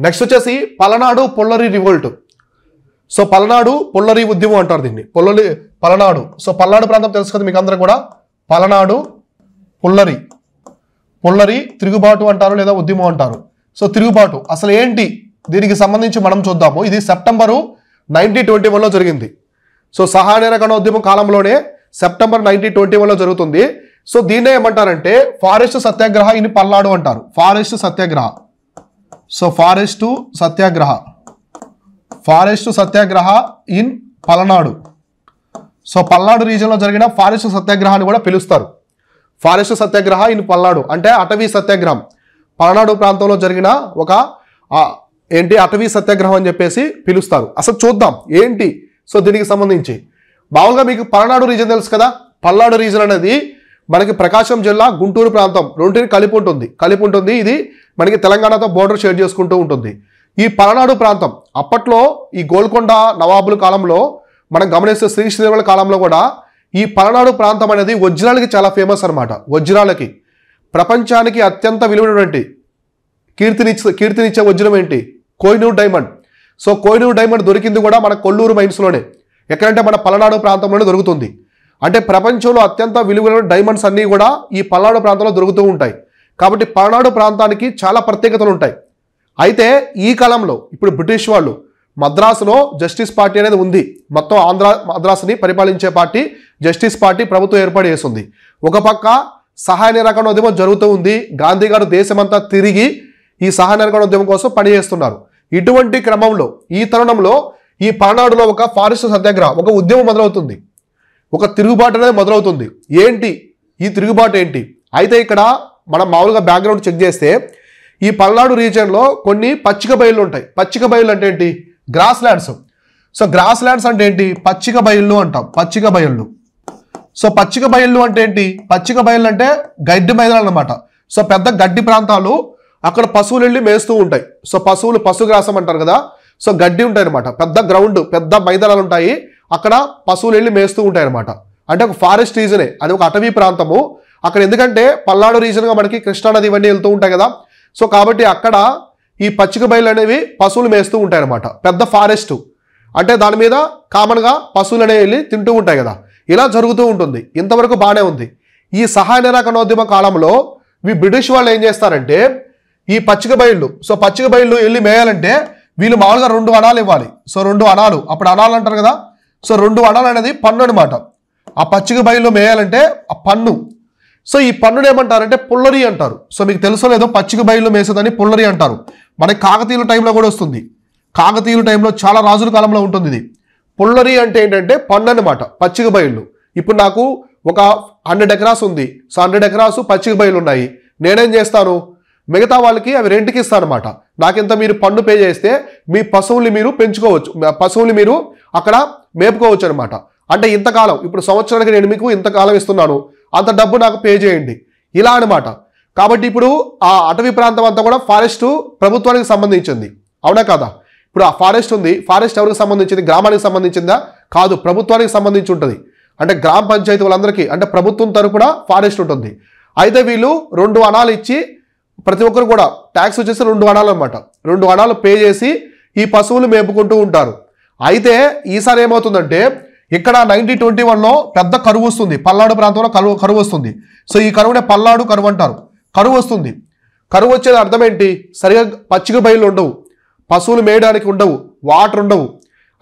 Next వచ్చేసి Palnadu పొల్లరి revolt. So Palnadu పొల్లరి ఉద్యమం అంటారు దీన్ని, పలనాడు. సో పల్నాడు ప్రాంతం తెలుసు కదా మీకు అందరూ కూడా. పలనాడు పొల్లరి తిరుగుబాటు అంటారు లేదా ఉద్యమం అంటారు. సో తిరుగుబాటు అసలు ఏంటి, దీనికి సంబంధించి మనం చూద్దాము. ఇది సెప్టెంబరు 1921లో జరిగింది. సో సహాయ నిరాకరణ ఉద్యమం కాలంలోనే సెప్టెంబర్ 1921లో జరుగుతుంది. సో దీన్నే ఏమంటారంటే ఫారెస్ట్ సత్యాగ్రహ ఇన్ పల్నాడు అంటారు. Forest satyagraha. So forest satyagraha in Palnadu. So Palnadu రీజియన్లో జరిగిన ఫారెస్ట్ సత్యాగ్రహాన్ని కూడా పిలుస్తారు. ఫారెస్ట్ సత్యాగ్రహ ఇన్ పల్నాడు అంటే అటవీ సత్యాగ్రహం. పల్నాడు ప్రాంతంలో జరిగిన ఒక అటవీ సత్యాగ్రహం అని చెప్పేసి పిలుస్తారు. అసలు చూద్దాం ఏంటి సో దీనికి సంబంధించి. మామూలుగా మీకు పల్నాడు రీజియన్ తెలుసు కదా. పల్నాడు రీజియన్ అనేది మనకి ప్రకాశం జిల్లా గుంటూరు ప్రాంతం రెండుని కలిపి ఉంటుంది. ఇది మనకి తెలంగాణతో బోర్డర్ షేర్ చేసుకుంటూ ఉంటుంది. ఈ పల్నాడు ప్రాంతం అప్పట్లో ఈ గోల్కొండ నవాబుల కాలంలో మనం గమనిస్తే శ్రీశ్రీదేవుల కాలంలో కూడా ఈ పల్నాడు ప్రాంతం అనేది వజ్రాలకి చాలా ఫేమస్ అనమాట. వజ్రాలకి ప్రపంచానికి అత్యంత విలువైనటువంటి కీర్తినిచ్చే వజ్రం ఏంటి? Kohinoor diamond. So Kohinoor diamond దొరికింది కూడా మన కొల్లూరు మైన్స్లోనే. ఎక్కడంటే మన పల్నాడు ప్రాంతంలోనే దొరుకుతుంది. అంటే ప్రపంచంలో అత్యంత విలువైన డైమండ్స్ అన్నీ కూడా ఈ పల్నాడు ప్రాంతంలో దొరుకుతూ ఉంటాయి. కాబట్టి పల్నాడు ప్రాంతానికి చాలా ప్రత్యేకతలు ఉంటాయి. అయితే ఈ కాలంలో ఇప్పుడు బ్రిటిష్ వాళ్ళు మద్రాసులో జస్టిస్ పార్టీ అనేది ఉంది. మొత్తం మద్రాసుని పరిపాలించే పార్టీ జస్టిస్ పార్టీ ప్రభుత్వం ఏర్పాటు చేస్తుంది. ఒక పక్క సహాయ నిరాకరణ ఉద్యమం జరుగుతూ ఉంది. గాంధీ గారు దేశమంతా తిరిగి ఈ సహాయ నిరాకరణ ఉద్యమం కోసం పనిచేస్తున్నారు. ఇటువంటి క్రమంలో ఈ తరుణంలో ఈ పల్నాడులో ఒక ఫారెస్ట్ సత్యాగ్రహం, ఒక ఉద్యమం మొదలవుతుంది. ఒక తిరుగుబాటు అనేది మొదలవుతుంది. ఏంటి ఈ తిరుగుబాటు ఏంటి? అయితే ఇక్కడ మనం మామూలుగా బ్యాక్గ్రౌండ్ చెక్ చేస్తే ఈ పల్నాడు రీజియన్లో కొన్ని పచ్చిక బయళ్ళు ఉంటాయి. పచ్చిక బయళ్ళు అంటే ఏంటి? Grass lands. So grass lands అంటే ఏంటి? పచ్చిక బయళ్ళు అంటాం. పచ్చిక బయళ్ళు. సో పచ్చిక బయళ్ళు అంటే ఏంటి? పచ్చిక బయళ్ళు అంటే గడ్డి మైదానాలు అనమాట. సో పెద్ద గడ్డి ప్రాంతాలు, అక్కడ పశువులు వెళ్ళి మేస్తూ ఉంటాయి. సో పశుగ్రాసం అంటారు కదా. సో గడ్డి ఉంటాయి అనమాట. పెద్ద గ్రౌండ్, పెద్ద మైదానాలు ఉంటాయి. అక్కడ పశువులు వెళ్ళి మేస్తూ ఉంటాయి అనమాట. అంటే ఒక ఫారెస్ట్ రీజనే, అది ఒక అటవీ ప్రాంతము. అక్కడ ఎందుకంటే పల్నాడు రీజన్గా మనకి కృష్ణానది ఇవన్నీ వెళ్తూ ఉంటాయి కదా. సో కాబట్టి అక్కడ ఈ పచ్చిక బయలు అనేవి పశువులు మేస్తూ ఉంటాయి అనమాట. పెద్ద ఫారెస్ట్ అంటే దాని మీద కామన్గా పశువులు అనేవి వెళ్ళి తింటూ ఉంటాయి కదా. ఇలా జరుగుతూ ఉంటుంది. ఇంతవరకు బాగానే ఉంది. ఈ సహాయ నిరాకరణోద్యమ కాలంలో ఈ బ్రిటిష్ వాళ్ళు ఏం చేస్తారంటే ఈ పచ్చిక బయళ్ళు, సో పచ్చిక బయళ్ళు వెళ్ళి మేయాలంటే వీళ్ళు మామూలుగా 2 అణాలు ఇవ్వాలి. సో 2 అణాలు, అప్పుడు అణాలు అంటారు కదా. సో 2 అణాలు అనేది పన్ను అనమాట. ఆ పచ్చిక బయళ్ళు మేయాలంటే ఆ పన్ను. సో ఈ పన్నును ఏమంటారంటే పుల్లరి అంటారు. సో మీకు తెలుసో లేదో పచ్చిక బయళ్ళు మేసేదని పుల్లరి అంటారు. మనకి కాకతీయుల టైంలో కూడా వస్తుంది. కాకతీయుల టైంలో చాలా రాజుల కాలంలో ఉంటుంది ఇది. పుల్లరి అంటే ఏంటంటే పన్ను అనమాట, పచ్చిక బయళ్ళు. ఇప్పుడు నాకు ఒక 100 ఎకరాస్ ఉంది. సో 100 ఎకరాసు పచ్చిక బయళ్ళు ఉన్నాయి. నేనేం చేస్తాను, మిగతా వాళ్ళకి అవి రెంట్కి ఇస్తాను అనమాట. నాకింత మీరు పన్ను పే చేస్తే మీ పశువుల్ని మీరు పెంచుకోవచ్చు, పశువుల్ని మీరు అక్కడ మేపుకోవచ్చు అనమాట. అంటే ఇంతకాలం, ఇప్పుడు సంవత్సరానికి నేను మీకు ఇంతకాలం ఇస్తున్నాను, అంత డబ్బు నాకు పే చేయండి, ఇలా అనమాట. కాబట్టి ఇప్పుడు ఆ అటవీ ప్రాంతం అంతా కూడా ఫారెస్ట్ ప్రభుత్వానికి సంబంధించింది, అవునా కాదా? ఇప్పుడు ఆ ఫారెస్ట్ ఉంది, ఫారెస్ట్ ఎవరికి సంబంధించింది? గ్రామానికి సంబంధించిందా? కాదు, ప్రభుత్వానికి సంబంధించి ఉంటుంది. అంటే గ్రామ పంచాయతీ వాళ్ళందరికీ, అంటే ప్రభుత్వం తరపున ఫారెస్ట్ ఉంటుంది. అయితే వీళ్ళు 2 అణాలు ఇచ్చి ప్రతి ఒక్కరు కూడా ట్యాక్స్ వచ్చేసి 2 అణాలు అనమాట. 2 అణాలు పే చేసి ఈ పశువులు మేపుకుంటూ ఉంటారు. అయితే ఈసారి ఏమవుతుందంటే ఇక్కడ 1921లో పెద్ద కరువు వస్తుంది. పల్నాడు ప్రాంతంలో కరువు వస్తుంది. సో ఈ కరువునే పల్నాడు కరువు అంటారు. కరువు వస్తుంది. కరువు వచ్చేది అర్థం ఏంటి? సరిగా పచ్చిక బయళ్ళు ఉండవు, పశువులు మేయడానికి ఉండవు, వాటర్ ఉండవు,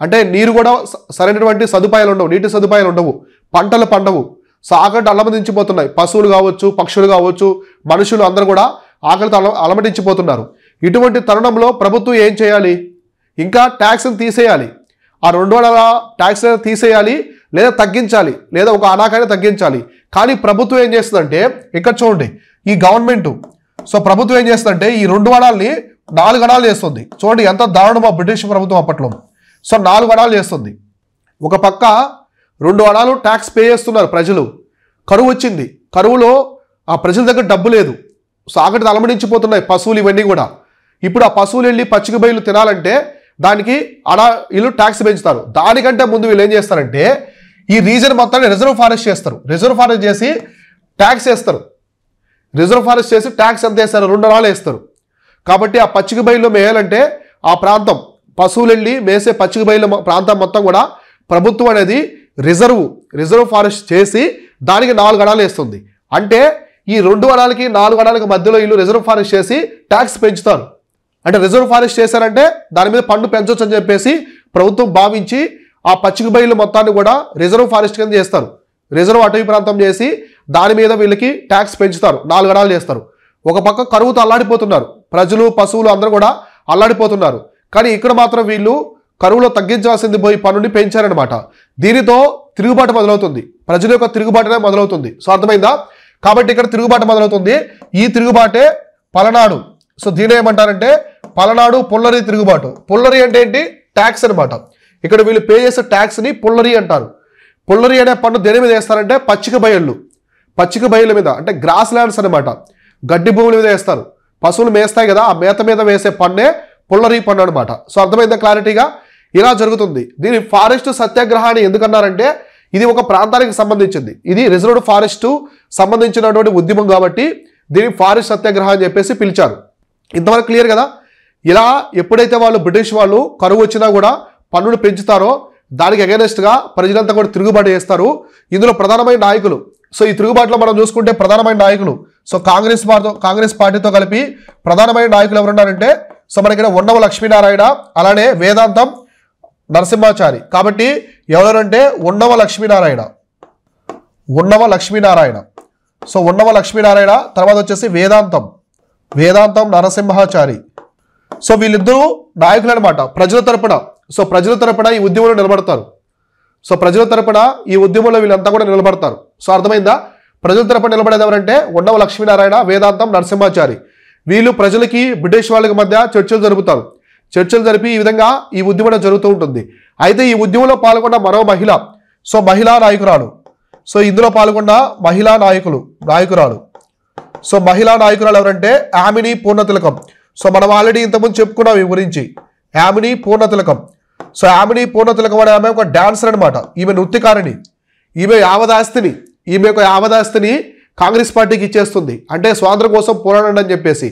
అంటే నీరు కూడా సరైనటువంటి సదుపాయాలు ఉండవు, నీటి సదుపాయాలు ఉండవు, పంటలు పండవు. సో ఆకలితో అలమటించిపోతున్నాయి. పశువులు కావచ్చు, పక్షులు కావచ్చు, మనుషులు అందరూ కూడా ఆకలితో అలమటించిపోతున్నారు. ఇటువంటి తరుణంలో ప్రభుత్వం ఏం చేయాలి? ఇంకా ట్యాక్స్ని తీసేయాలి. ఆ 2 అణాల ట్యాక్స్ తీసేయాలి, లేదా తగ్గించాలి, లేదా ఒక అణాకైనా తగ్గించాలి. కానీ ప్రభుత్వం ఏం చేస్తుందంటే, ఇక్కడ చూడండి ఈ గవర్నమెంట్, సో ప్రభుత్వం ఏం చేస్తుందంటే ఈ 2 అణాలని 4 అణాలు చేస్తుంది. చూడండి ఎంత దారుణమో బ్రిటిష్ ప్రభుత్వం అప్పట్లో. సో 4 అణాలు చేస్తుంది. ఒక పక్క 2 అణాలు ట్యాక్స్ పే చేస్తున్నారు ప్రజలు. కరువు వచ్చింది, కరువులో ఆ ప్రజల దగ్గర డబ్బు లేదు. సో ఆకలితో అలమటించిపోతున్నాయి పశువులు ఇవన్నీ కూడా. ఇప్పుడు ఆ పశువులు వెళ్ళి పచ్చిక బయలు తినాలంటే దానికి వీళ్ళు ట్యాక్స్ పెంచుతారు. దానికంటే ముందు వీళ్ళు ఏం చేస్తారంటే ఈ రీజన్ మొత్తాన్ని రిజర్వ్ ఫారెస్ట్ చేస్తారు. రిజర్వ్ ఫారెస్ట్ చేసి ట్యాక్స్ వేస్తారు. రిజర్వ్ ఫారెస్ట్ చేసి ట్యాక్స్ ఎంత వేస్తారు? 2 అణాలు వేస్తారు. కాబట్టి ఆ పచ్చిక బయలు మేయాలంటే ఆ ప్రాంతం పశువులు వెళ్ళి మేసే పచ్చిక బయలు ప్రాంతం మొత్తం కూడా ప్రభుత్వం అనేది రిజర్వ్ ఫారెస్ట్ చేసి దానికి 4 గణాలు వేస్తుంది. అంటే ఈ 2 గణాలకి 4 గణాలకి మధ్యలో వీళ్ళు రిజర్వ్ ఫారెస్ట్ చేసి ట్యాక్స్ పెంచుతారు. అంటే రిజర్వ్ ఫారెస్ట్ చేశారంటే దాని మీద పన్ను పెంచొచ్చు అని చెప్పేసి ప్రభుత్వం భావించి ఆ పచ్చిక బయలు మొత్తాన్ని కూడా రిజర్వ్ ఫారెస్ట్ కింద చేస్తారు. రిజర్వ్ అటవీ ప్రాంతం చేసి దాని మీద వీళ్ళకి ట్యాక్స్ పెంచుతారు, 4 గణాలు చేస్తారు. ఒక పక్క కరువుతో అల్లాడిపోతున్నారు, ప్రజలు పశువులు అందరూ కూడా అల్లాడిపోతున్నారు. కానీ ఇక్కడ మాత్రం వీళ్ళు కరువులో తగ్గించాల్సింది పోయి పన్నుని పెంచారనమాట. దీనితో తిరుగుబాటు మొదలవుతుంది, ప్రజల యొక్క తిరుగుబాటునే మొదలవుతుంది. సో అర్థమైందా? కాబట్టి ఇక్కడ తిరుగుబాటు మొదలవుతుంది. ఈ తిరుగుబాటే పలనాడు. సో దీని ఏమంటారంటే పలనాడు పుల్లరి తిరుగుబాటు. పుల్లరి అంటే ఏంటి? ట్యాక్స్ అనమాట. ఇక్కడ వీళ్ళు పే చేసే ట్యాక్స్ని పుల్లరి అంటారు. పుల్లరి అనే పన్ను దేని మీద వేస్తారంటే పచ్చిక బయళ్ళ మీద, అంటే గ్రాస్ ల్యాండ్స్ అనమాట, గడ్డి భూముల మీద వేస్తారు. పశువులు మేస్తాయి కదా, ఆ మేత మీద వేసే పన్నే పుల్లరి పన్ను అనమాట. సో అర్థమైందా క్లారిటీగా? ఇలా జరుగుతుంది. దీని ఫారెస్ట్ సత్యాగ్రహాన్ని ఎందుకన్నారంటే ఇది ఒక ప్రాంతానికి సంబంధించింది, ఇది రిజర్వ్డ్ ఫారెస్ట్ సంబంధించినటువంటి ఉద్యమం కాబట్టి దీన్ని ఫారెస్ట్ సత్యాగ్రహం అని చెప్పేసి పిలిచారు. ఇంతవరకు క్లియర్ కదా? ఇలా ఎప్పుడైతే వాళ్ళు బ్రిటిష్ వాళ్ళు కరువు వచ్చినా కూడా పన్నును పెంచుతారో దానికి అగైనెస్ట్గా ప్రజలంతా కూడా తిరుగుబాటు చేస్తారు. ఇందులో ప్రధానమైన నాయకులు, సో ఈ తిరుగుబాటులో మనం చూసుకుంటే ప్రధానమైన నాయకులు, సో కాంగ్రెస్ పార్టీతో కలిపి ప్రధానమైన నాయకులు ఎవరున్నారంటే సో మనకి ఉన్నవ లక్ష్మీనారాయణ, అలానే వేదాంతం నరసింహాచారి. కాబట్టి ఎవరంటే ఉన్నవ లక్ష్మీనారాయణ. సో ఉన్నవ లక్ష్మీనారాయణ తర్వాత వచ్చేసి వేదాంతం నరసింహాచారి. సో వీళ్ళిద్దరూ నాయకులు అనమాట ప్రజల తరపున. సో ప్రజల తరపున ఈ ఉద్యమంలో నిలబడతారు. వీళ్ళంతా కూడా నిలబడతారు. సో అర్థమైందా? ప్రజల తరపున నిలబడేది ఎవరంటే ఉన్నవ లక్ష్మీనారాయణ, వేదాంతం నరసింహాచారి. వీళ్ళు ప్రజలకి బ్రిటిష్ వాళ్ళకి మధ్య చర్చలు జరిపి ఈ విధంగా ఈ ఉద్యమం జరుగుతూ ఉంటుంది. అయితే ఈ ఉద్యమంలో పాల్గొన్న మరో మహిళ, సో మహిళా నాయకురాలు. సో ఇందులో పాల్గొన్న మహిళా నాయకురాలు. సో మహిళా నాయకురాలు ఎవరంటే యామిని పూర్ణతిలకం. సో మనం ఆల్రెడీ ఇంతకుముందు చెప్పుకున్నాం ఈ గురించి, యామిని పూర్ణతిలకం. సో యామిని పూర్ణతిలకం అనే ఆమె ఒక డాన్సర్ అనమాట. ఈమె నృత్యకారిణి. ఈమె యొక్క యావదాస్తిని కాంగ్రెస్ పార్టీకి ఇచ్చేస్తుంది. అంటే స్వాతంత్రం కోసం పోరాడండి అని చెప్పేసి,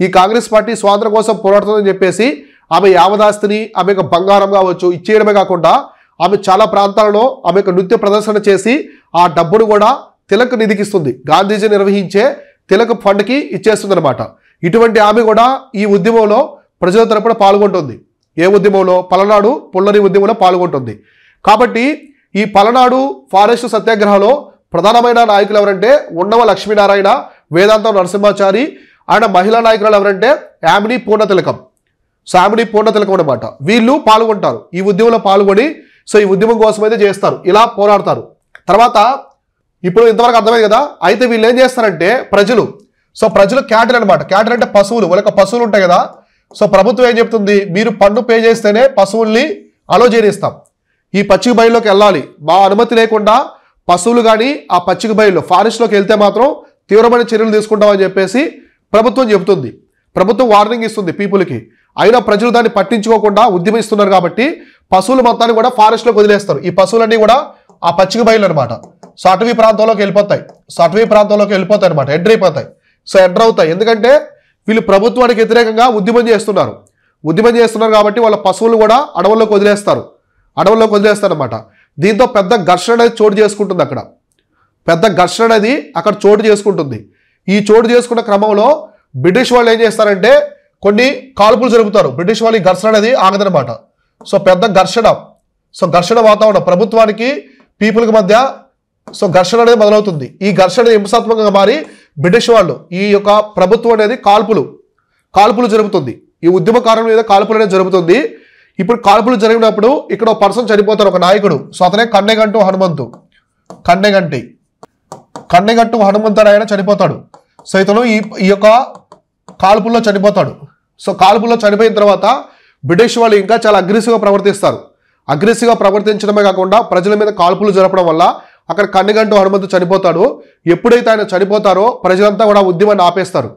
ఈ కాంగ్రెస్ పార్టీ స్వాతంత్రం కోసం పోరాడుతుందని చెప్పేసి ఆమె యావదాస్తిని, ఆమె యొక్క బంగారం కావచ్చు ఇచ్చేయడమే కాకుండా ఆమె చాలా ప్రాంతాలలో ఆమె యొక్క నృత్య ప్రదర్శన చేసి ఆ డబ్బును కూడా తిలక్ నిధికిస్తుంది. గాంధీజీ నిర్వహించే తిలక్ ఫండ్కి ఇచ్చేస్తుంది అనమాట. ఇటువంటి ఆమె కూడా ఈ ఉద్యమంలో ప్రజల తరపున పాల్గొంటుంది. ఏ ఉద్యమంలో? పలనాడు పుల్లరి ఉద్యమంలో పాల్గొంటుంది. కాబట్టి ఈ పలనాడు ఫారెస్ట్ సత్యాగ్రహంలో ప్రధానమైన నాయకులు ఎవరంటే ఉన్నవ లక్ష్మీనారాయణ, వేదాంతం నరసింహాచారి. ఆయన మహిళా నాయకురాలు ఎవరంటే యామిని పూర్ణతిలకం. సో యామిని పూర్ణతిలకం అనమాట. వీళ్ళు పాల్గొంటారు ఈ ఉద్యమంలో పాల్గొని, సో ఈ ఉద్యమం కోసం అయితే చేస్తారు, ఇలా పోరాడతారు. తర్వాత ఇప్పుడు ఇంతవరకు అర్థమైంది కదా? అయితే వీళ్ళు ఏం చేస్తారంటే ప్రజలు క్యాటిల్ అనమాట. క్యాటిల్ అంటే పశువులు, వాళ్ళకి పశువులు ఉంటాయి కదా. సో ప్రభుత్వం ఏం చెప్తుంది? మీరు పన్ను పే చేస్తేనే పశువుల్ని అలో చేయనిస్తాం, ఈ పచ్చిక బయలులోకి వెళ్ళాలి, మా అనుమతి లేకుండా పశువులు కానీ ఆ పచ్చిక బయలు ఫారెస్ట్లోకి వెళ్తే మాత్రం తీవ్రమైన చర్యలు తీసుకుంటామని చెప్పేసి ప్రభుత్వం చెబుతుంది. ప్రభుత్వం వార్నింగ్ ఇస్తుంది పీపుల్కి. అయినా ప్రజలు దాన్ని పట్టించుకోకుండా ఉద్యమిస్తున్నారు కాబట్టి పశువుల మొత్తాన్ని కూడా ఫారెస్ట్లోకి వదిలేస్తారు. ఈ పశువులన్నీ కూడా ఆ పచ్చిక బయలు అనమాట. సో అటవీ ప్రాంతంలోకి వెళ్ళిపోతాయి అనమాట, ఎంటర్ అవుతాయి. ఎందుకంటే వీళ్ళు ప్రభుత్వానికి వ్యతిరేకంగా ఉద్యమం చేస్తున్నారు కాబట్టి వాళ్ళ పశువులు కూడా అడవుల్లోకి వదిలేస్తారు అనమాట. దీంతో పెద్ద ఘర్షణ అనేది చోటు చేసుకుంటుంది. అక్కడ చోటు చేసుకుంటుంది. ఈ చోటు చేసుకున్న క్రమంలో బ్రిటిష్ వాళ్ళు ఏం చేస్తారంటే కొన్ని కాల్పులు జరుపుతారు. బ్రిటిష్ వాళ్ళు ఈ ఘర్షణ అనేది ఆగదనమాట. సో పెద్ద ఘర్షణ వాతావరణం ప్రభుత్వానికి పీపుల్కి మధ్య సో ఘర్షణ అనేది మొదలవుతుంది. ఈ ఘర్షణ హింసాత్మకంగా మారి బ్రిటిష్ వాళ్ళు ఈ యొక్క ప్రభుత్వం అనేది కాల్పులు జరుపుతుంది. ఈ ఉద్యమకారుల మీద కాల్పులు అనేది జరుగుతుంది. ఇప్పుడు కాల్పులు జరిగినప్పుడు ఇక్కడ ఒక పర్సన్ చనిపోతారు, ఒక నాయకుడు. సో అతనే కన్నెగంటు హనుమంతు ఆయన చనిపోతాడు. సో ఇతను ఈ యొక్క కాల్పుల్లో చనిపోతాడు. సో కాల్పుల్లో చనిపోయిన తర్వాత బ్రిటిష్ వాళ్ళు ఇంకా చాలా అగ్రెసివ్గా ప్రవర్తించడమే కాకుండా ప్రజల మీద కాల్పులు జరపడం వల్ల అక్కడ కన్నెగంటు హనుమంతు చనిపోతాడు. ఎప్పుడైతే ఆయన చనిపోతారో ప్రజలంతా కూడా ఉద్యమాన్ని ఆపేస్తారు.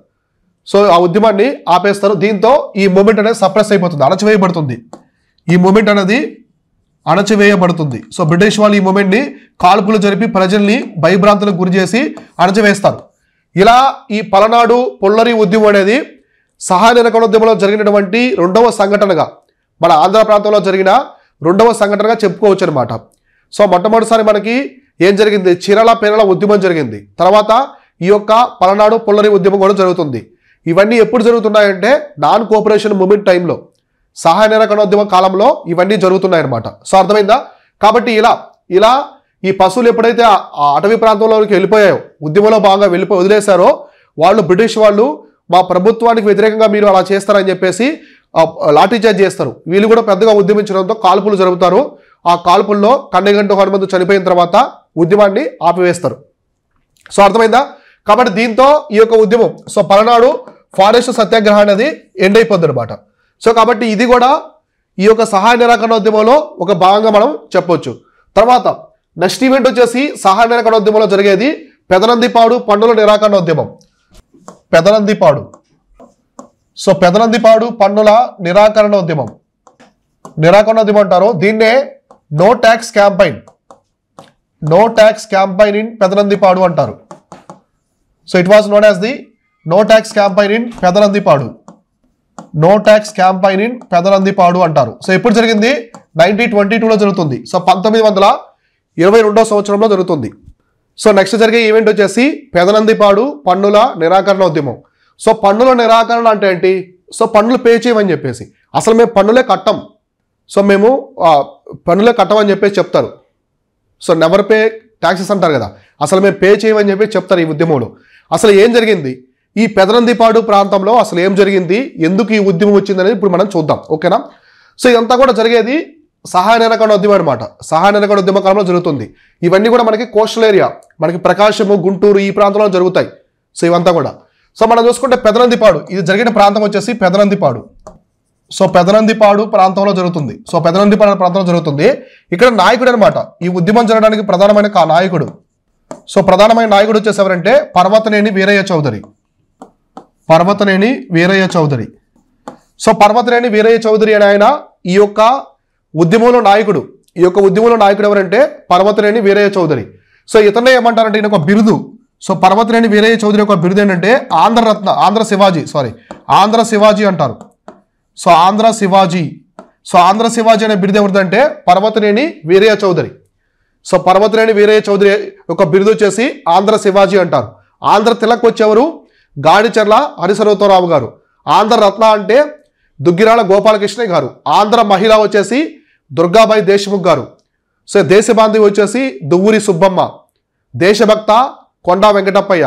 సో ఆ ఉద్యమాన్ని ఆపేస్తారు. దీంతో ఈ మూమెంట్ అనేది సప్రెస్ అయిపోతుంది, అణచివేయబడుతుంది. సో బ్రిటిష్ వాళ్ళు ఈ మూమెంట్ని కాల్పులు జరిపి ప్రజల్ని భయభ్రాంతులకు గురి చేసి అణచివేస్తారు. ఇలా ఈ పలనాడు పుల్లరి ఉద్యమం అనేది సహాయ నిరాకరణోద్యమంలో జరిగినటువంటి రెండవ సంఘటనగా మన ఆంధ్ర ప్రాంతంలో జరిగిన రెండవ సంఘటనగా చెప్పుకోవచ్చు అనమాట. సో మొట్టమొదటిసారి మనకి ఏం జరిగింది, చీరల పేరల ఉద్యమం జరిగింది. తర్వాత ఈ యొక్క పలనాడు పుల్లరి ఉద్యమం కూడా జరుగుతుంది. ఇవన్నీ ఎప్పుడు జరుగుతున్నాయంటే నాన్ కోఆపరేషన్ మూమెంట్ టైంలో, సహాయ నిరాకరణోద్యమ కాలంలో ఇవన్నీ జరుగుతున్నాయి అనమాట. సో అర్థమైందా? కాబట్టి ఇలా ఈ పశువులు ఎప్పుడైతే ఆ అటవీ ప్రాంతంలోకి వెళ్ళిపోయాయో, ఉద్యమంలో భాగంగా వదిలేశారో, వాళ్ళు బ్రిటిష్ వాళ్ళు మా ప్రభుత్వానికి వ్యతిరేకంగా మీరు అలా చేస్తారని చెప్పేసి లాఠీ చార్జ్ చేస్తారు. వీళ్ళు కూడా పెద్దగా ఉద్యమించడంతో కాల్పులు జరుపుతారు. ఆ కాల్పుల్లో కన్నెగంటు హనుమంతు చనిపోయిన తర్వాత ఉద్యమాన్ని ఆపివేస్తారు. సో అర్థమైందా? కాబట్టి దీంతో ఈ యొక్క ఉద్యమం, సో పలనాడు ఫారెస్ట్ సత్యాగ్రహం అనేది ఎండ్ అయిపోద్ది అనమాట. సో కాబట్టి ఇది కూడా ఈ యొక్క సహాయ నిరాకరణోద్యమంలో ఒక భాగంగా మనం చెప్పొచ్చు. తర్వాత నెక్స్ట్ ఈవెంట్ వచ్చేసి సహాయ నిరాకరణోద్యమంలో జరిగేది పెదనందిపాడు పన్నుల నిరాకరణోద్యమం. పెదనందిపాడు, సో పెదనందిపాడు పన్నుల నిరాకరణోద్యమం అంటారు. దీన్నే no tax campaign in Pedanandipadu అంటారు. So it was known as the no tax campaign in Pedanandipadu అంటారు. సో ఎప్పుడు జరిగింది? 1922లో జరుగుతుంది. సో 1922వ సంవత్సరంలో జరుగుతుంది. సో నెక్స్ట్ జరిగే ఈవెంట్ వచ్చేసి పెదనందిపాడు పన్నుల నిరాకరణోద్యమం. సో పన్నుల నిరాకరణ అంటే ఏంటి? సో పన్నులు పే చేయమని చెప్పేసి, అసలు మేము పన్నులే కట్టం, సో మేము పన్నులే కట్టమని చెప్పేసి చెప్తారు. సో నెవర్ పే ట్యాక్సెస్ అంటారు కదా, అసలు మేము పే చేయమని చెప్పి చెప్తారు ఈ ఉద్యమంలో. అసలు ఏం జరిగింది ఈ పెదనందిపాడు ప్రాంతంలో, అసలు ఏం జరిగింది, ఎందుకు ఈ ఉద్యమం వచ్చిందనేది ఇప్పుడు మనం చూద్దాం. ఓకేనా? సో ఇదంతా కూడా జరిగేది సహాయ నిరాకరణోద్యమం అనమాట. సహాయ నిరాకరణోద్యమ కాలంలో జరుగుతుంది. ఇవన్నీ కూడా మనకి కోస్టల్ ఏరియా, మనకి ప్రకాశము, గుంటూరు ఈ ప్రాంతంలో జరుగుతాయి. సో ఇవంతా కూడా. సో మనం చూసుకుంటే పెదనందిపాడు, ఇది జరిగిన ప్రాంతం వచ్చేసి పెదనందిపాడు. సో పెదనందిపాడు ప్రాంతంలో జరుగుతుంది. సో పెదనందిపాడు ప్రాంతంలో జరుగుతుంది. ఇక్కడ నాయకుడు అనమాట ఈ ఉద్యమం జరగడానికి ప్రధానమైన నాయకుడు. సో ప్రధానమైన నాయకుడు వచ్చేసి ఎవరంటే పర్వతనేని వీరయ్య చౌదరి. సో పర్వతనేని వీరయ్య చౌదరి అనే ఆయన ఈ యొక్క ఉద్యమంలో నాయకుడు. ఎవరంటే పర్వతనేని వీరయ్య చౌదరి. సో ఇతనే ఏమంటారంటే ఈయన ఒక బిరుదు. సో పర్వతనేని వీరయ్య చౌదరి యొక్క బిరుదు ఏంటంటే ఆంధ్ర శివాజీ అంటారు. సో ఆంధ్ర శివాజీ అనే బిరుదు ఎవరిదంటే పర్వతనేని వీరయ్య చౌదరి. సో పర్వతనేని వీరయ్య చౌదరి ఒక బిరుదు వచ్చేసి ఆంధ్ర శివాజీ అంటారు. ఆంధ్ర తిలక్ వచ్చేవారు గాడిచర్ల హరిసర్వతోరావు గారు. ఆంధ్ర రత్న అంటే దుగ్గిరాల గోపాలకృష్ణ గారు. ఆంధ్ర మహిళ వచ్చేసి దుర్గాబాయి దేశముఖ్ గారు. సో దేశబాంధవి వచ్చేసి దువ్వూరి సుబ్బమ్మ. దేశభక్త కొండా వెంకటప్పయ్య.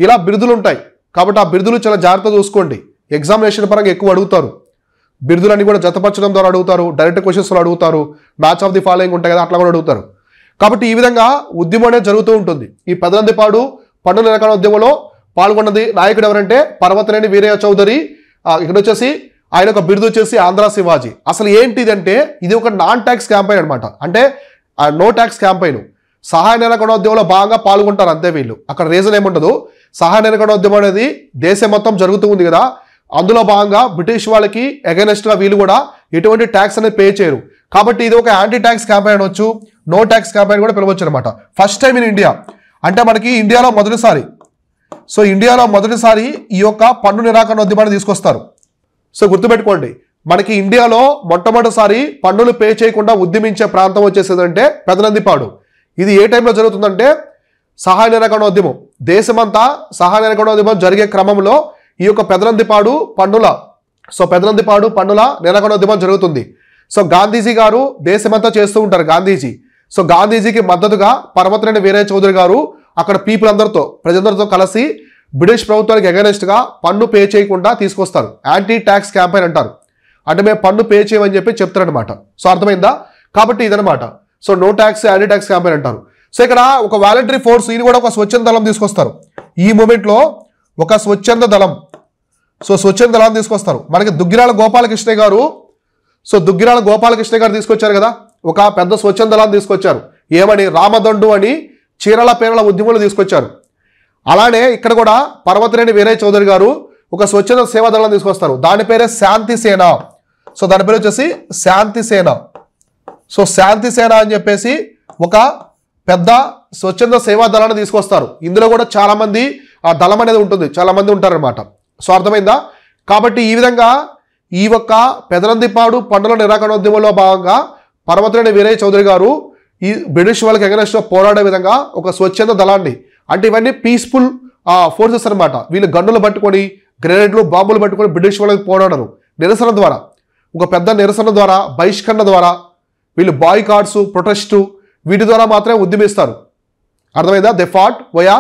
ఇలా బిరుదులు ఉంటాయి. కాబట్టి ఆ బిరుదులు చాలా జాగ్రత్తగా చూసుకోండి. ఎగ్జామినేషన్ పరంగా ఎక్కువ అడుగుతారు. బిరుదులన్నీ కూడా జతపరచడం ద్వారా అడుగుతారు, డైరెక్ట్ క్వశ్చన్స్లో అడుగుతారు, మ్యాచ్ ఆఫ్ ది ఫాలోయింగ్ ఉంటాయి కదా, అట్లా కూడా అడుగుతారు. కాబట్టి ఈ విధంగా ఉద్యమం అనేది జరుగుతూ ఉంటుంది. ఈ పెదనందిపాడు పన్నుల నిరాకరణోద్యమంలో పాల్గొన్నది నాయకుడు ఎవరంటే పర్వతనేని వీరయ్య చౌదరి. ఇక్కడ వచ్చేసి ఆయన ఒక బిరుదు వచ్చేసి ఆంధ్ర శివాజీ. అసలు ఏంటిదంటే ఇది ఒక నాన్ ట్యాక్స్ క్యాంపెయిన్ అనమాట. అంటే నో ట్యాక్స్ క్యాంపెయిన్. సహాయ నిరాకరణోద్యమంలో భాగంగా పాల్గొంటారు అంతే వీళ్ళు. అక్కడ రీజన్ ఏముండదు. సహాయ నిరాకరణోద్యమం అనేది దేశం మొత్తం జరుగుతూ ఉంది కదా, అందులో భాగంగా బ్రిటిష్ వాళ్ళకి అగైనెస్ట్గా వీళ్ళు కూడా ఎటువంటి ట్యాక్స్ అనేది పే చేయరు. కాబట్టి ఇది ఒక యాంటీ ట్యాక్స్ క్యాంపెయిన్ అనొచ్చు, నో ట్యాక్స్ క్యాంపెయిన్ కూడా పిలవచ్చు అనమాట. ఫస్ట్ టైం ఇన్ ఇండియా, అంటే మనకి ఇండియాలో మొదటిసారి ఈ యొక్క పన్ను నిరాకరణోద్యమాన్ని తీసుకొస్తారు. సో గుర్తుపెట్టుకోండి, మనకి ఇండియాలో మొట్టమొదటిసారి పన్నులు పే చేయకుండా ఉద్యమించే ప్రాంతం వచ్చేసేదంటే పెదనందిపాడు. ఇది ఏ టైంలో జరుగుతుందంటే సహాయ నిరాకరణోద్యమం, దేశమంతా సహాయ నిరాకరణోద్యమం జరిగే క్రమంలో ఈ యొక్క పెదనందిపాడు పన్నుల నిరాకరణోద్యమం జరుగుతుంది. సో గాంధీజీ గారు దేశమంతా చేస్తూ ఉంటారు గాంధీజీ. సో గాంధీజీకి మద్దతుగా పర్వతనేని వీరయ్య చౌదరి గారు అక్కడ ప్రజలందరితో కలిసి బ్రిటిష్ ప్రభుత్వానికి అగైనెస్ట్గా పన్ను పే చేయకుండా తీసుకొస్తారు. యాంటీ ట్యాక్స్ క్యాంపెయిన్ అంటారు. అంటే మేము పన్ను పే చేయమని చెప్పి చెప్తారనమాట. సో అర్థమైందా? కాబట్టి ఇదనమాట. So no tax anti tax campaign అంటారు. సో ఇక్కడ ఒక వాలంటరీ ఫోర్స్, ఇది కూడా ఒక స్వచ్ఛంద దళం తీసుకొస్తారు. ఈ మూమెంట్లో ఒక స్వచ్ఛంద దళం తీసుకొస్తారు. మనకి దుగ్గిరాల గోపాలకృష్ణ గారు తీసుకొచ్చారు కదా, ఒక పెద్ద స్వచ్ఛంద దళాన్ని తీసుకొచ్చారు. ఏమని? రామదండు అని చీరల పేరల ఉద్యమంలో తీసుకొచ్చారు. అలానే ఇక్కడ కూడా పర్వతనేని వీరయ్య చౌదరి గారు ఒక స్వచ్ఛంద సేవా దళాన్ని తీసుకొస్తారు. దాని పేరే శాంతి సేన. సో దాని పేరు వచ్చేసి శాంతి సేన. సో శాంతి సేన అని చెప్పేసి ఒక పెద్ద స్వచ్ఛంద సేవా దళాన్ని తీసుకొస్తారు. ఇందులో కూడా చాలా మంది ఆ దళం అనేది ఉంటుంది, చాలా మంది ఉంటారనమాట. సో అర్థమైందా? కాబట్టి ఈ విధంగా ఈ ఒక్క పెదనందిపాడు పన్నుల నిరాకరణోద్యమంలో భాగంగా పర్వతనేని వీరయ్య చౌదరి గారు ఈ బ్రిటిష్ వాళ్ళకి ఎగనెస్ట్గా పోరాడే విధంగా ఒక స్వచ్ఛంద దళాన్ని, అంటే ఇవన్నీ పీస్ఫుల్ ఫోర్సెస్ అనమాట. వీళ్ళు గన్నులు పట్టుకొని, గ్రెనేడ్లు, బాంబులు పట్టుకొని బ్రిటిష్ వాళ్ళకి పోరాడరు. నిరసన ద్వారా, ఒక పెద్ద నిరసన ద్వారా, బహిష్కరణ ద్వారా, వీళ్ళు బాయ్కాట్స్, ప్రొటెస్టు వీటి ద్వారా మాత్రమే ఉద్యమిస్తారు. అర్థమైందా? They fight via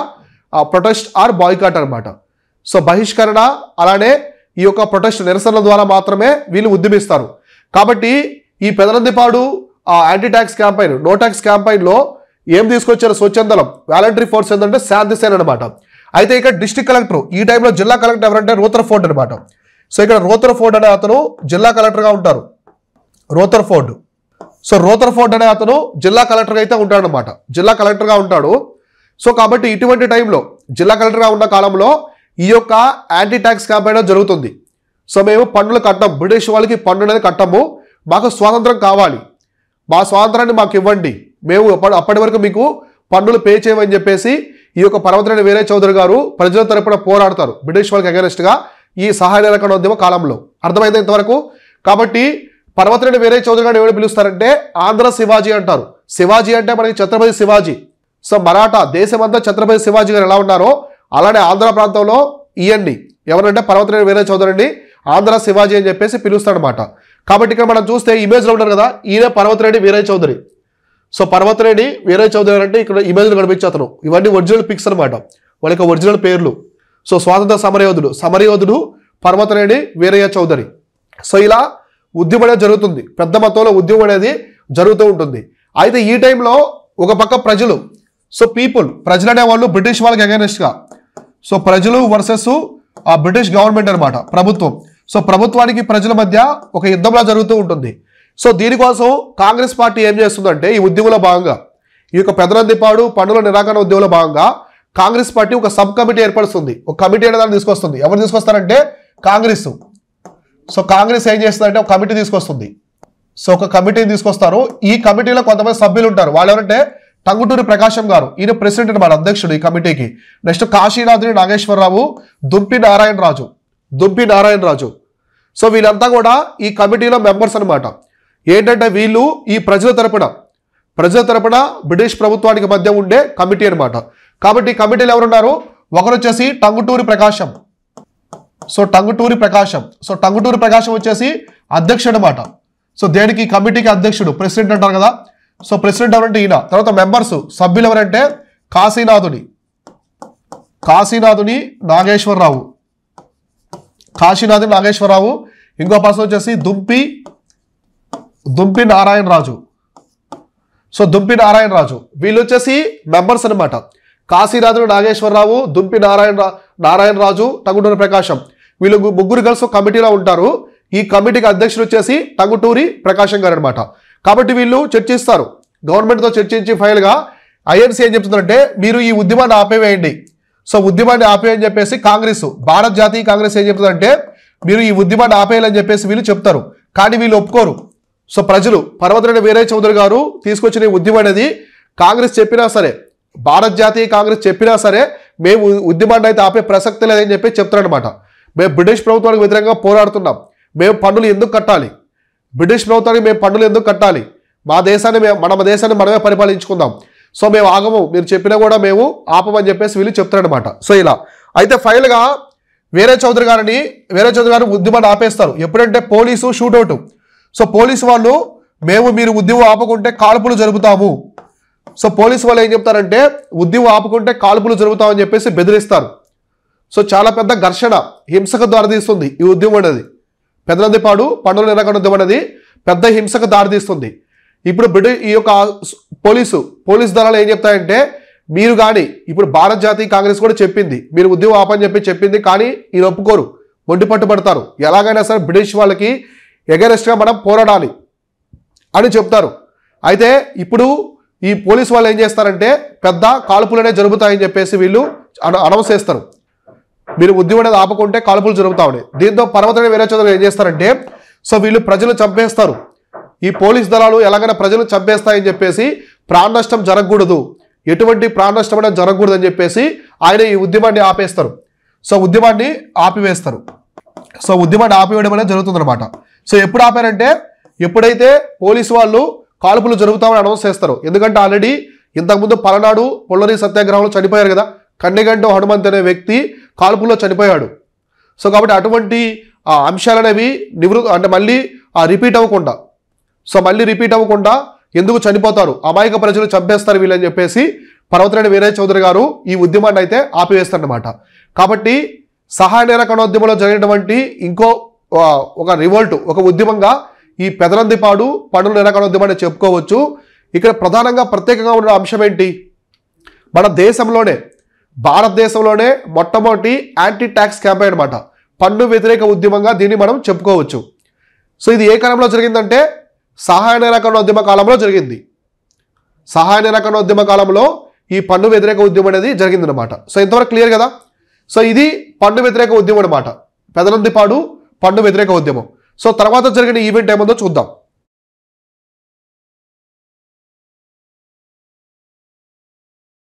protest or boycott అనమాట. సో బహిష్కరణ అలానే ఈ యొక్క ప్రొటెస్ట్ నిరసన ద్వారా మాత్రమే వీళ్ళు ఉద్యమిస్తారు. కాబట్టి ఈ Pedanandipadu anti tax campaign, no tax క్యాంపైన్లో ఏం తీసుకొచ్చారు? స్వచ్ఛందలం, వాలంటరీ ఫోర్స్ ఏంటంటే శాంతిసేన అనమాట. అయితే ఇక్కడ డిస్ట్రిక్ట్ కలెక్టర్, ఈ టైంలో జిల్లా కలెక్టర్ ఎవరంటే రూథర్ఫోర్డ్ అనమాట. సో ఇక్కడ రూథర్ఫోర్డ్ అనే అతను జిల్లా కలెక్టర్గా ఉంటారు. రూథర్ఫోర్డ్. సో రూథర్ఫోర్డ్ అనే అతను జిల్లా కలెక్టర్గా అయితే ఉంటాడనమాట. జిల్లా కలెక్టర్గా ఉంటాడు. సో కాబట్టి ఇటువంటి టైంలో జిల్లా కలెక్టర్గా ఉన్న కాలంలో ఈ యొక్క యాంటీ ట్యాక్స్ క్యాంపెయిన్ జరుగుతుంది. సో మేము పన్నులు కట్టం, బ్రిటిష్ వాళ్ళకి పన్ను అనేది కట్టము, మాకు స్వాతంత్రం కావాలి, మా స్వాతంత్రాన్ని మాకు ఇవ్వండి, మేము అప్పటి వరకు మీకు పన్నులు పే చేయమని చెప్పేసి ఈ యొక్క పర్వతనేని వీరయ్య చౌదరి గారు ప్రజల తరపున పోరాడతారు బ్రిటిష్ వాళ్ళకి అగెనెస్ట్గా ఈ సహాయ నిరాకరణోద్యమ కాలంలో. అర్థమైంది ఇంతవరకు? కాబట్టి పర్వతనేని వీరయ్య చౌదరి గారిని ఎవరు పిలుస్తారంటే ఆంధ్ర శివాజీ అంటారు. శివాజీ అంటే మనకి ఛత్రపతి శివాజీ. సో మరాఠా దేశమంతా ఛత్రపతి శివాజీ గారు ఎలా ఉన్నారో అలానే ఆంధ్ర ప్రాంతంలో ఈయన్ని ఎవరంటే పర్వతనేని వీరయ్య చౌదరిని ఆంధ్ర శివాజీ అని చెప్పేసి పిలుస్తాడనమాట. కాబట్టి ఇక్కడ మనం చూస్తే ఇమేజ్లో ఉన్నారు కదా, ఈయన పర్వతనేని వీరయ్య చౌదరి. సో పర్వతనేని వీరయ్య చౌదరి అంటే ఇక్కడ ఇమేజ్లు కనిపించే అతను. ఇవన్నీ ఒరిజినల్ పిక్స్ అనమాట, వాళ్ళకి ఒరిజినల్ పేర్లు. సో స్వాతంత్ర సమరయోధుడు పర్వతనేని వీరయ్య చౌదరి. సో ఇలా ఉద్యమం అనేది జరుగుతుంది, పెద్ద మొత్తంలో ఉద్యమం అనేది జరుగుతూ ఉంటుంది. అయితే ఈ టైంలో ఒక పక్క ప్రజలు, సో ప్రజలు అనేవాళ్ళు బ్రిటిష్ వాళ్ళకి అగైనెస్ట్గా, సో ప్రజలు వర్సెస్ ఆ బ్రిటిష్ గవర్నమెంట్ అనమాట, ప్రభుత్వం. సో ప్రభుత్వానికి ప్రజల మధ్య ఒక యుద్ధంలా జరుగుతూ ఉంటుంది. సో దీనికోసం కాంగ్రెస్ పార్టీ ఏం చేస్తుందంటే ఈ ఉద్యమంలో భాగంగా, ఈ యొక్క పెదనందిపాడు పన్నుల నిరాకరణ ఉద్యమంలో భాగంగా కాంగ్రెస్ పార్టీ ఒక సబ్ కమిటీ ఏర్పరుస్తుంది, ఒక కమిటీ అనే దాన్ని తీసుకొస్తుంది. ఎవరు తీసుకొస్తారంటే కాంగ్రెస్. సో కాంగ్రెస్ ఏం చేస్తుందంటే ఒక కమిటీ తీసుకొస్తుంది. సో ఒక కమిటీని తీసుకొస్తారు. ఈ కమిటీలో కొంతమంది సభ్యులు ఉంటారు. వాళ్ళు ఎవరంటే టంగుటూరి ప్రకాశం గారు, ఈయన ప్రెసిడెంట్ అనమాట, అధ్యక్షుడు ఈ కమిటీకి. నెక్స్ట్ కాశీనాథుని నాగేశ్వరరావు, దుంపి నారాయణరాజు. సో వీళ్ళంతా కూడా ఈ కమిటీలో మెంబర్స్ అనమాట. ఏంటంటే వీళ్ళు ఈ ప్రజల తరపున బ్రిటిష్ ప్రభుత్వానికి మధ్య ఉండే కమిటీ అనమాట. కాబట్టి ఈ కమిటీలో ఎవరున్నారు? ఒకరు వచ్చేసి టంగుటూరి ప్రకాశం. సో టంగుటూరి ప్రకాశం వచ్చేసి అధ్యక్షుడు అనమాట. సో దేనికి? కమిటీకి అధ్యక్షుడు, ప్రెసిడెంట్ అంటారు కదా. సో ప్రెసిడెంట్ ఎవరంటే ఈయన. తర్వాత మెంబర్స్, సభ్యులు ఎవరంటే కాశీనాథుని నాగేశ్వరరావు, ఇంకో పర్సన్ వచ్చేసి దుంపి నారాయణరాజు. సో దుంపి నారాయణరాజు వీళ్ళు వచ్చేసి మెంబర్స్ అనమాట. కాశీనాథుని నాగేశ్వరరావు, దుంపి నారాయణరాజు, టంగుటూరి ప్రకాశం, వీళ్ళు ముగ్గురు కలిసి కమిటీలో ఉంటారు. ఈ కమిటీకి అధ్యక్షుడు వచ్చేసి టంగుటూరి ప్రకాశం గారు అనమాట. కాబట్టి వీళ్ళు చర్చిస్తారు, గవర్నమెంట్తో చర్చించి ఫైనల్గా ఐఎన్సీ ఏం చెప్తుందంటే మీరు ఈ ఉద్యమాన్ని ఆపేవేయండి. సో ఉద్యమాన్ని ఆపేయని చెప్పేసి భారత జాతీయ కాంగ్రెస్ ఏం చెప్తుందంటే మీరు ఈ ఉద్యమాన్ని ఆపేయాలని చెప్పేసి వీళ్ళు చెప్తారు. కానీ వీళ్ళు ఒప్పుకోరు. సో ప్రజలు పర్వతనేని వీరయ్య చౌదరి గారు తీసుకొచ్చిన ఈ ఉద్యమం అనేది కాంగ్రెస్ చెప్పినా సరే, భారత జాతీయ కాంగ్రెస్ చెప్పినా సరే మేము ఉద్యమాన్ని అయితే ఆపే ప్రసక్తి లేదని చెప్పి చెప్తారనమాట. మేము బ్రిటిష్ ప్రభుత్వానికి వ్యతిరేకంగా పోరాడుతున్నాం, మేము పన్నులు ఎందుకు కట్టాలి, బ్రిటిష్ ప్రభుత్వానికి మేము పన్నులు ఎందుకు కట్టాలి, మన దేశాన్ని మనమే పరిపాలించుకుందాం, సో మేము ఆగము, మీరు చెప్పినా కూడా మేము ఆపమని చెప్పేసి వీళ్ళు చెప్తారనమాట. సో ఇలా అయితే ఫైనల్గా వీరయ్య చౌదరి గారు ఉద్యమాన్ని ఆపేస్తారు. ఎప్పుడంటే పోలీసు షూట్అవుట్. సో పోలీసు వాళ్ళు మీరు ఉద్యమం ఆపకుంటే కాల్పులు జరుపుతాము. సో పోలీసు వాళ్ళు ఏం చెప్తారంటే ఉద్యమం ఆపుకుంటే కాల్పులు జరుపుతామని చెప్పేసి బెదిరిస్తారు. సో చాలా పెద్ద ఘర్షణ, హింసకు దారితీస్తుంది ఈ ఉద్యమం అనేది. పెదనందిపాడు పన్నుల నిరాకరణ ఉద్యమం అనేది పెద్ద హింసకు దారితీస్తుంది. ఇప్పుడు ఈ యొక్క పోలీసు దళాలు ఏం చెప్తాయంటే మీరు కానీ ఇప్పుడు భారత జాతీయ కాంగ్రెస్ కూడా చెప్పింది మీరు ఉద్యమం ఆపని చెప్పింది, కానీ ఈయన ఒప్పుకోరు, మొండి పట్టుబడతారు. ఎలాగైనా సరే బ్రిటిష్ వాళ్ళకి ఎగరెస్ట్గా మనం పోరాడాలి అని చెప్తారు. అయితే ఇప్పుడు ఈ పోలీసు వాళ్ళు ఏం చేస్తారంటే పెద్ద కాల్పులనే జరుగుతాయని చెప్పేసి వీళ్ళు అనౌన్స్ చేస్తారు, మీరు ఉద్యమం అనేది ఆపకుంటే కాల్పులు జరుగుతామని. దీంతో పర్వతనేని వీరయ్య చౌదరి ఏం చేస్తారంటే సో వీళ్ళు ప్రజలు చంపేస్తారు, ఈ పోలీస్ దళాలు ఎలాగైనా ప్రజలు చంపేస్తాయని చెప్పేసి ప్రాణ నష్టం జరగకూడదు, ఎటువంటి ప్రాణ నష్టం అనేది జరగకూడదు అని చెప్పేసి ఆయన ఈ ఉద్యమాన్ని ఆపేస్తారు. సో ఉద్యమాన్ని ఆపివేస్తారు. సో ఉద్యమాన్ని ఆపివేయడం అనేది జరుగుతుందన్నమాట. సో ఎప్పుడు ఆపారంటే ఎప్పుడైతే పోలీసు వాళ్ళు కాల్పులు జరుగుతామని అనౌన్స్ చేస్తారు. ఎందుకంటే ఆల్రెడీ ఇంతకుముందు పలనాడు పొల్లరి సత్యాగ్రహంలో చనిపోయారు కదా, కన్నెగంటు హనుమంత్ అనే వ్యక్తి కాల్పుల్లో చనిపోయాడు. సో కాబట్టి అటువంటి అంశాలు అనేవి అంటే మళ్ళీ రిపీట్ అవ్వకుండా, సో మళ్ళీ రిపీట్ అవ్వకుండా ఎందుకు చనిపోతారు, అమాయక ప్రజలు చంపేస్తారు వీళ్ళని చెప్పేసి పర్వతనేని వీరయ్య చౌదరి గారు ఈ ఉద్యమాన్ని అయితే ఆపివేస్తారన్నమాట. కాబట్టి సహాయ నిరాకరణోద్యమంలో జరిగినటువంటి ఇంకో ఒక రివోల్ట్, ఒక ఉద్యమంగా ఈ పెదనందిపాడు పన్నుల నిరాకరణోద్యమాన్ని చెప్పుకోవచ్చు. ఇక్కడ ప్రధానంగా ప్రత్యేకంగా ఉన్న అంశం ఏంటి, మన దేశంలోనే భారతదేశంలోనే మొట్టమొదటి యాంటీ ట్యాక్స్ క్యాంపెయిన్ అనమాట, పన్ను వ్యతిరేక ఉద్యమంగా దీన్ని మనం చెప్పుకోవచ్చు. సో ఇది ఏ కాలంలో జరిగిందంటే సహాయ నిరాకరణోద్యమ కాలంలో జరిగింది. సహాయ నిరాకరణోద్యమ కాలంలో ఈ పన్ను వ్యతిరేక ఉద్యమం అనేది జరిగిందనమాట. సో ఇంతవరకు క్లియర్ కదా. సో ఇది పన్ను వ్యతిరేక ఉద్యమం అనమాట, పెదనందిపాడు పన్ను వ్యతిరేక ఉద్యమం. సో తర్వాత జరిగిన ఈవెంట్ ఏముందో చూద్దాం.